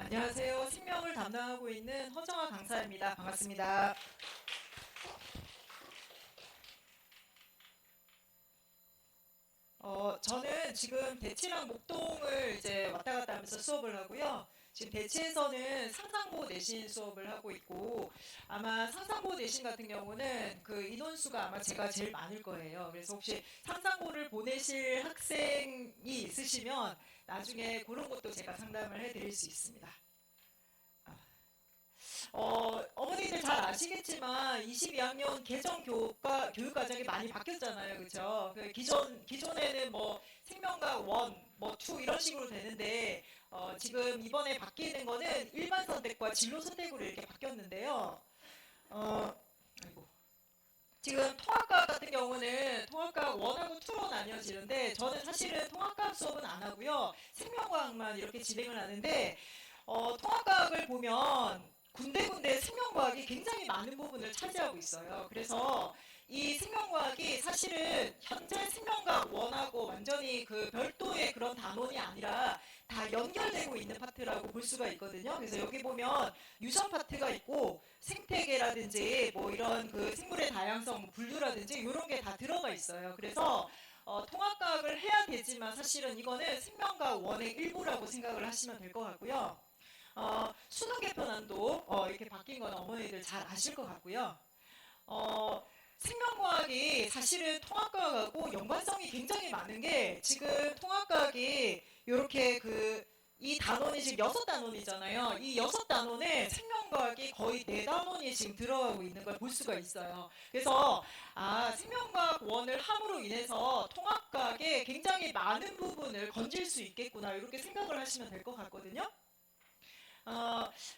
안녕하세요. 생명을 담당하고 있는 허정아 강사입니다. 반갑습니다. 저는 지금 대치랑 목동을 이제 왔다 갔다 하면서 수업을 하고요. 지금 대치에서는 상상고 내신 수업을 하고 있고, 아마 상상고 내신 같은 경우는 그 인원수가 아마 제가 제일 많을 거예요. 그래서 혹시 상상고를 보내실 학생이 있으시면 나중에 그런 것도 제가 상담을 해드릴 수 있습니다. 어머니들 잘 아시겠지만 22학년 개정 교육과정이 많이 바뀌었잖아요. 그렇죠? 기존에는 뭐 생명과학 1, 뭐 2 이런 식으로 되는데 지금 이번에 바뀌는 거는 일반 선택과 진로 선택으로 이렇게 바뀌었는데요. 어, 아이고. 지금 통합과학 같은 경우는 통합과학 1하고 2로 나뉘어지는데 저는 사실은 통합과학 수업은 안 하고요. 생명과학만 이렇게 진행을 하는데 통합과학을 보면 군데군데 생명과학이 굉장히 많은 부분을 차지하고 있어요. 그래서 이 생명과학이 사실은 현재 생명과학 1하고 완전히 그 별도의 그런 단원이 아니라 다 연결되고 있는 파트라고 볼 수가 있거든요. 그래서 여기 보면 유전 파트가 있고 생태계라든지 뭐 이런 그 생물의 다양성, 뭐 분류라든지 이런 게 다 들어가 있어요. 그래서 통합과학을 해야 되지만 사실은 이거는 생명과학 1의 일부라고 생각을 하시면 될 것 같고요. 수능 개편안도 이렇게 바뀐 건 어머니들 잘 아실 것 같고요. 생명과학이 사실은 통합과학하고 연관성이 굉장히 많은 게 지금 통합과학이 이렇게 이 단원이 지금 6단원이잖아요. 이 6단원에 생명과학이 거의 4단원이 지금 들어가고 있는 걸 볼 수가 있어요. 그래서 생명과학 1을 함으로 인해서 통합과학에 굉장히 많은 부분을 건질 수 있겠구나 이렇게 생각을 하시면 될 것 같거든요.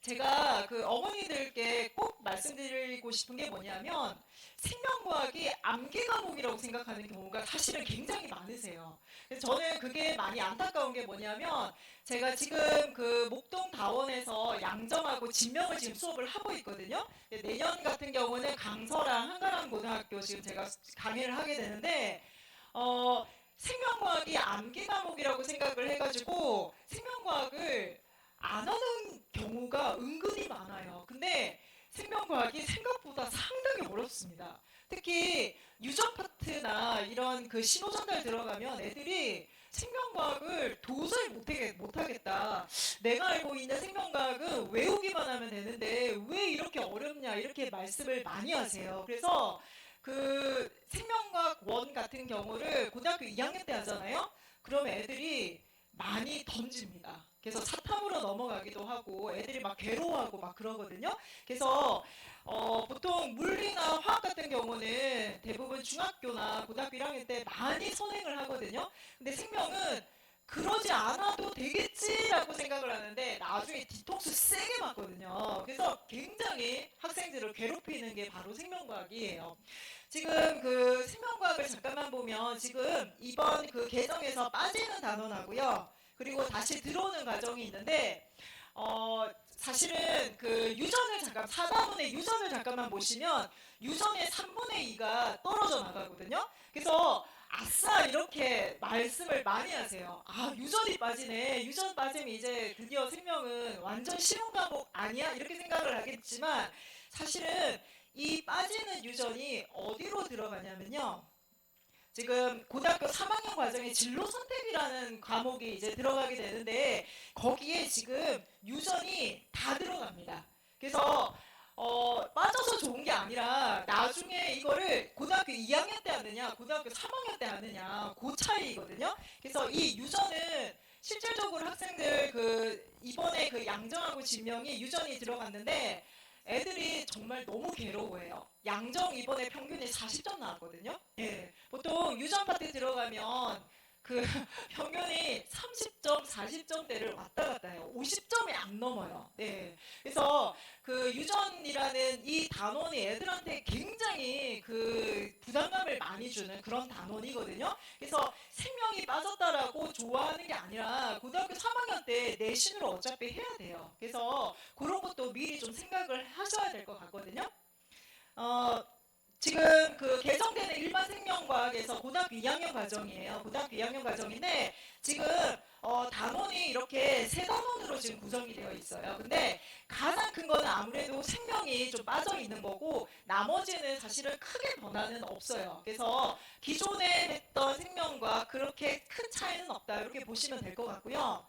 제가 그 어머니들께 꼭 말씀드리고 싶은 게 뭐냐면 생명과학이 암기 과목이라고 생각하는 경우가 사실은 굉장히 많으세요. 그래서 저는 그게 많이 안타까운 게 뭐냐면 제가 지금 그 목동 다원에서 양정하고 진명을 지금 수업을 하고 있거든요. 내년 같은 경우는 강서랑 한가람 고등학교 지금 제가 강의를 하게 되는데 생명과학이 암기 과목이라고 생각을 해가지고 생명과학을 안 하는 경우가 은근히 많아요. 근데 생명과학이 생각보다 상당히 어렵습니다. 특히 유전 파트나 이런 그 신호 전달 들어가면 애들이 생명과학을 도저히 못하겠다. 내가 알고 있는 생명과학은 외우기만 하면 되는데 왜 이렇게 어렵냐 이렇게 말씀을 많이 하세요. 그래서 그 생명과학 1 같은 경우를 고등학교 2학년 때 하잖아요. 그럼 애들이 많이 던집니다. 그래서 사탐으로 넘어가기도 하고 애들이 막 괴로워하고 막 그러거든요. 그래서 보통 물리나 화학 같은 경우는 대부분 중학교나 고등학교 1학년 때 많이 선행을 하거든요. 근데 생명은 그러지 않아도 되겠지라고 생각을 하는데 나중에 뒤통수 세게 맞거든요. 그래서 굉장히 학생들을 괴롭히는 게 바로 생명과학이에요. 지금 그 생명과학을 잠깐만 보면 지금 이번 그 개정에서 빠지는 단원하고요. 그리고 다시 들어오는 과정이 있는데 사실은 그 유전을 잠깐 4단원의 유전을 잠깐만 보시면 유전의 3분의 2가 떨어져 나가거든요. 그래서 아싸 이렇게 말씀을 많이 하세요. 유전이 빠지네. 유전 빠지면 이제 드디어 생명은 완전 실용 과목 아니야? 이렇게 생각을 하겠지만 사실은 이 빠지는 유전이 어디로 들어가냐면요. 지금 고등학교 3학년 과정에 진로 선택이라는 과목이 이제 들어가게 되는데 거기에 지금 유전이 다 들어갑니다. 그래서 빠져서 좋은 게 아니라 나중에 이거를 고등학교 2학년 때 하느냐 고등학교 3학년 때 하느냐 그 차이거든요. 그래서 이 유전은 실질적으로 학생들 이번에 양정하고 진명이 유전이 들어갔는데 애들이 정말 너무 괴로워해요. 양정 이번에 평균이 40점 나왔거든요. 예. 보통 유전 파트 들어가면 그 평균이 30점, 40점대를 왔다 갔다 해요. 50점이 안 넘어요. 네. 그래서 그 유전이라는 이 단원이 애들한테 굉장히 그 부담감을 많이 주는 그런 단원이거든요. 그래서 생명이 빠졌다라고 좋아하는 게 아니라 고등학교 3학년 때 내신으로 어차피 해야 돼요. 그래서 그런 것도 미리 좀 생각을 하셔야 될 것 같거든요. 지금 그 개정되는 일반 생명과학에서 고등학교 2학년 과정이에요. 고등학교 2학년 과정인데 지금 단원이 이렇게 세 단원으로 지금 고정이 되어 있어요. 근데 가장 큰 거는 아무래도 생명이 좀 빠져 있는 거고 나머지는 사실은 크게 변화는 없어요. 그래서 기존에 했던 생명과 그렇게 큰 차이는 없다. 이렇게 보시면 될 것 같고요.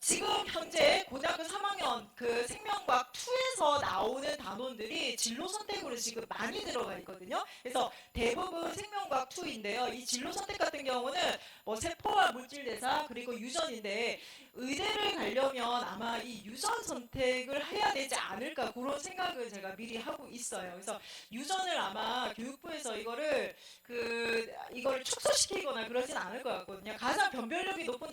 지금 현재 고등학교 3학년 그 생명과학 2에서 나오는 단원들이 진로 선택으로 지금 많이 들어가 있거든요. 그래서 대부분 생명과학 2인데요. 이 진로 선택 같은 경우는 뭐 세포와 물질대사 그리고 유전인데 의대를 가려면 아마 이 유전 선택을 해야 되지 않을까 그런 생각을 제가 미리 하고 있어요. 그래서 유전을 아마 교육부에서 이거를 축소시키거나 그러진 않을 것 같거든요. 가장 변별력이 높은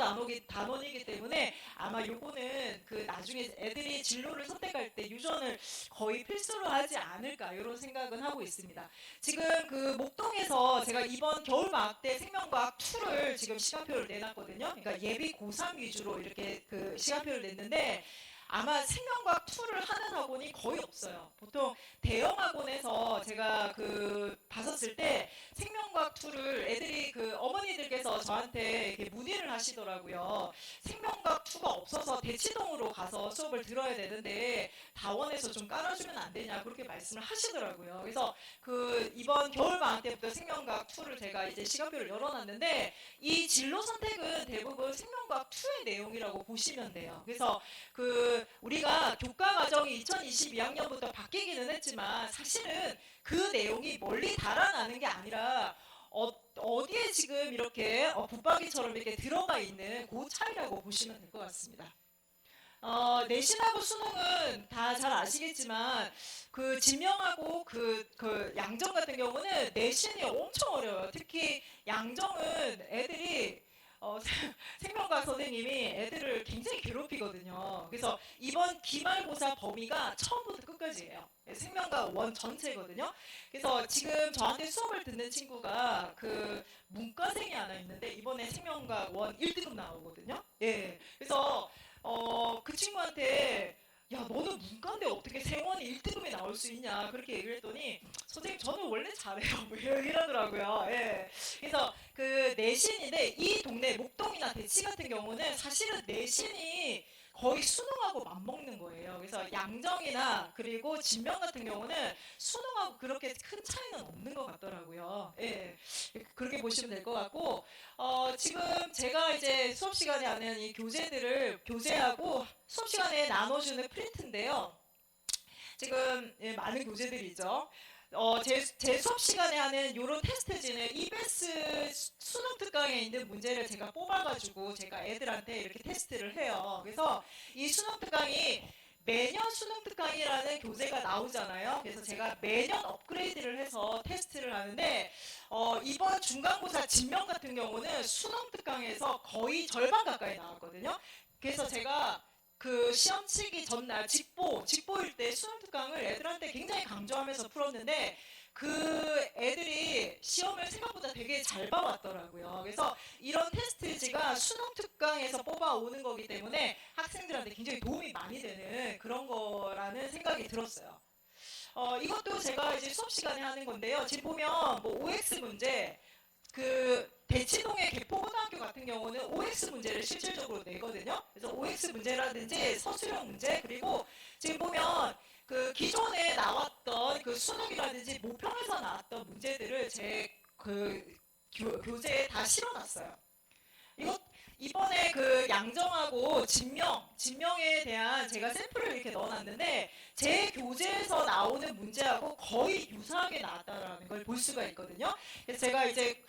단원이기 때문에 아마 요거는 그 나중에 애들이 진로를 선택할 때 유전을 거의 필수로 하지 않을까 이런 생각은 하고 있습니다. 지금 그 목동에서 제가 이번 겨울방학 때 생명과학 2를 지금 시간표를 내놨거든요. 그러니까 예비 고3 위주로 이렇게 그 시간표를 냈는데 아마 생명과학 2를 하는 학원이 거의 없어요. 보통 대형 학원에서 제가 그 봤었을 때 생명과학 2를 애들이 그 어머니들께서 저한테 이렇게 문의를 하시더라고요. 생명과학 2가 없어서 대치동으로 가서 수업을 들어야 되는데 다원에서 좀 깔아주면 안 되냐 그렇게 말씀을 하시더라고요. 그래서 그 이번 겨울방학 때부터 생명과학 2를 제가 이제 시간표를 열어놨는데 이 진로 선택은 대부분 생명과학 2의 내용이라고 보시면 돼요. 그래서 그 우리가 교과 과정이 2022학년부터 바뀌기는 했지만 사실은 그 내용이 멀리 달아나는 게 아니라 어디에 지금 이렇게 붙박이처럼 이렇게 들어가 있는 그 차이라고 보시면 될 것 같습니다. 내신하고 수능은 다 잘 아시겠지만 그 지명하고 그 양정 같은 경우는 내신이 엄청 어려워요. 특히 양정은 애들이 생명과학 선생님이 애들을 굉장히 괴롭히거든요. 그래서 이번 기말고사 범위가 처음부터 끝까지예요. 생명과학 원 전체거든요. 그래서 지금 저한테 수업을 듣는 친구가 그 문과생이 하나 있는데 이번에 생명과학 원 1등급 나오거든요. 예. 그래서 그 친구한테 야 너는 문과인데 어떻게 생원이 1등급이 나올 수 있냐 그렇게 얘기를 했더니 선생님 저는 원래 잘해요 뭐 이러더라고요. 예. 그래서 그 내신인데 이 동네 목동이나 대치 같은 경우는 사실은 내신이 거의 수능하고 맞먹는 거예요. 그래서 양정이나 그리고 진명 같은 경우는 수능하고 그렇게 큰 차이는 없는 것 같더라고요. 예. 그렇게 보시면 될 것 같고 지금 제가 이제 수업 시간에 하는 이 교재들을 교재하고 수업 시간에 나눠주는 프린트인데요. 지금 많은 교재들이죠. 제 수업 시간에 하는 이런 테스트지는 EBS 수능 특강에 있는 문제를 제가 뽑아가지고 제가 애들한테 이렇게 테스트를 해요. 그래서 이 수능 특강이 매년 수능 특강이라는 교재가 나오잖아요. 그래서 제가 매년 업그레이드를 해서 테스트를 하는데 이번 중간고사 진명 같은 경우는 수능 특강에서 거의 절반 가까이 나왔거든요. 그래서 제가 그 시험 치기 전날 직보일 때 수능 특강을 애들한테 굉장히 강조하면서 풀었는데 그 애들이 시험을 생각보다 되게 잘 봐왔더라고요. 그래서 이런 테스트지가 수능 특강에서 뽑아오는 거기 때문에 학생들한테 굉장히 도움이 많이 되는 그런 거라는 생각이 들었어요. 이것도 제가 이제 수업 시간에 하는 건데요. 지금 보면 뭐 OX 문제 그 대치동의 개포고등학교 같은 경우는 OX 문제를 실질적으로 내거든요. 그래서 OX 문제라든지 서술형 문제 그리고 지금 보면 그 기존에 나왔던 그 수능이라든지 모평에서 나왔던 문제들을 제 그 교재에 다 실어놨어요. 이번에 그 양정하고 진명에 대한 제가 샘플을 이렇게 넣어놨는데 제 교재에서 나오는 문제하고 거의 유사하게 나왔다라는 걸 볼 수가 있거든요. 그래서 제가 이제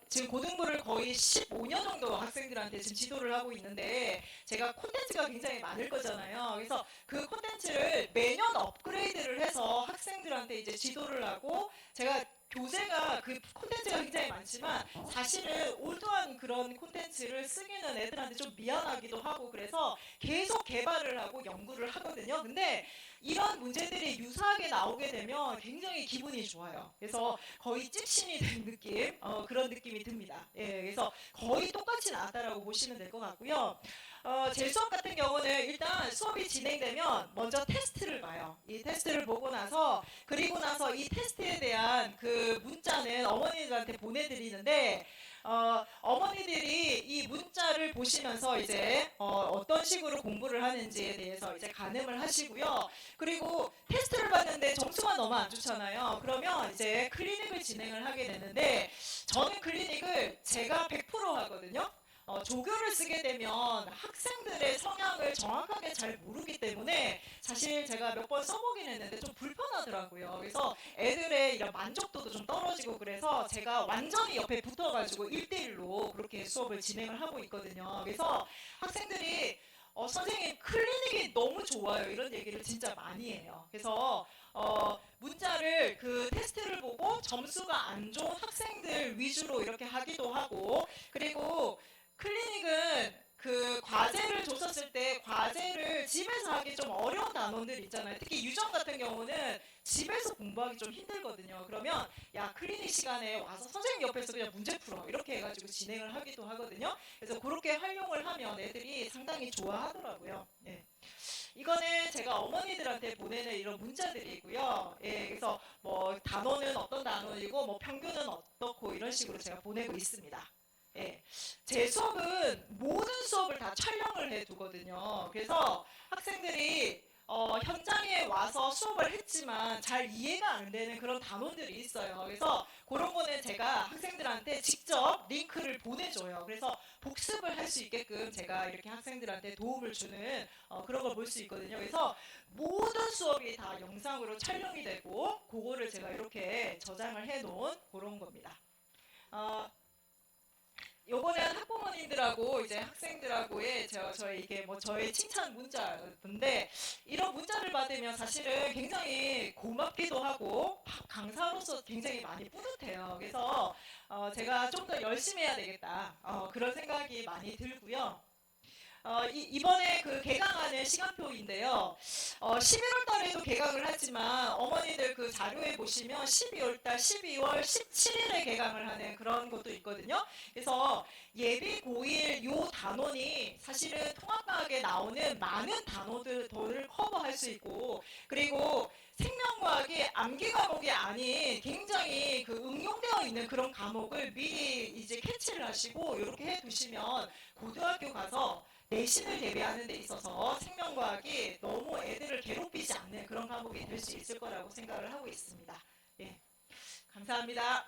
지금 고등부를 거의 15년 정도 학생들한테 지금 지도를 하고 있는데 제가 콘텐츠가 굉장히 많을 거잖아요. 그래서 그 콘텐츠를 매년 업그레이드를 해서 학생들한테 이제 지도를 하고 제가 교재가 그 콘텐츠가 굉장히 많지만 사실은 올드한 그런 콘텐츠를 쓰기는 애들한테 좀 미안하기도 하고 그래서 계속 개발을 하고 연구를 하거든요. 근데 이런 문제들이 유사하게 나오게 되면 굉장히 기분이 좋아요. 그래서 거의 찝신이 된 느낌 그런 느낌이 듭니다. 예, 그래서 거의 똑같이 나왔다라고 보시면 될 것 같고요. 제 수업 같은 경우는 일단 수업이 진행되면 먼저 테스트를 봐요. 이 테스트를 보고 나서 그리고 나서 이 테스트에 대한 그 문자는 어머니들한테 보내드리는데 어머니들이 이 문자를 보시면서 이제 어떤 식으로 공부를 하는지에 대해서 이제 가늠을 하시고요. 그리고 테스트를 봤는데 점수가 너무 안 좋잖아요. 그러면 이제 클리닉을 진행을 하게 되는데 저는 클리닉을 제가 100% 하거든요. 조교를 쓰게 되면 학생들의 성향을 정확하게 잘 모르기 때문에 사실 제가 몇 번 써보긴 했는데 좀 불편하더라고요. 그래서 애들의 이런 만족도도 좀 떨어지고 그래서 제가 완전히 옆에 붙어가지고 1대1로 그렇게 수업을 진행을 하고 있거든요. 그래서 학생들이 선생님 클리닉이 너무 좋아요. 이런 얘기를 진짜 많이 해요. 그래서 문자를 그 테스트를 보고 점수가 안 좋은 학생들 위주로 이렇게 하기도 하고 그리고 클리닉은 그 과제를 줬었을 때 과제를 집에서 하기 좀 어려운 단원들 있잖아요. 특히 유전 같은 경우는 집에서 공부하기 좀 힘들거든요. 그러면 야 클리닉 시간에 와서 선생님 옆에서 그냥 문제 풀어 이렇게 해가지고 진행을 하기도 하거든요. 그래서 그렇게 활용을 하면 애들이 상당히 좋아하더라고요. 예. 이거는 제가 어머니들한테 보내는 이런 문자들이고요. 예, 그래서 뭐 단어는 어떤 단어이고 뭐 평균은 어떻고 이런 식으로 제가 보내고 있습니다. 예, 제 수업은 모든 수업을 다 촬영을 해두거든요. 그래서 학생들이 현장에 와서 수업을 했지만 잘 이해가 안 되는 그런 단원들이 있어요. 그래서 그런 거는 제가 학생들한테 직접 링크를 보내줘요. 그래서 복습을 할 수 있게끔 제가 이렇게 학생들한테 도움을 주는 그런 걸 볼 수 있거든요. 그래서 모든 수업이 다 영상으로 촬영이 되고 그거를 제가 이렇게 저장을 해놓은 그런 겁니다. 어, 요번엔 학부모님들하고 이제 학생들하고의 저희 이게 뭐 저의 칭찬 문자인데 이런 문자를 받으면 사실은 굉장히 고맙기도 하고 강사로서 굉장히 많이 뿌듯해요. 그래서 제가 좀 더 열심히 해야 되겠다 그런 생각이 많이 들고요. 이번에 그 개강하는 시간표인데요. 11월 달에도 개강을 하지만 어머니들 그 자료에 보시면 12월 달 12월 17일에 개강을 하는 그런 것도 있거든요. 그래서 예비 고1 요 단원이 사실은 통합과학에 나오는 많은 단어들을 커버할 수 있고 그리고 생명과학이 암기 과목이 아닌 굉장히 그 응용되어 있는 그런 과목을 미리 이제 캐치를 하시고 이렇게 해 두시면 고등학교 가서 내신을 대비하는 데 있어서 생명과학이 너무 애들을 괴롭히지 않는 그런 과목이 될 수 있을 거라고 생각을 하고 있습니다. 예, 감사합니다.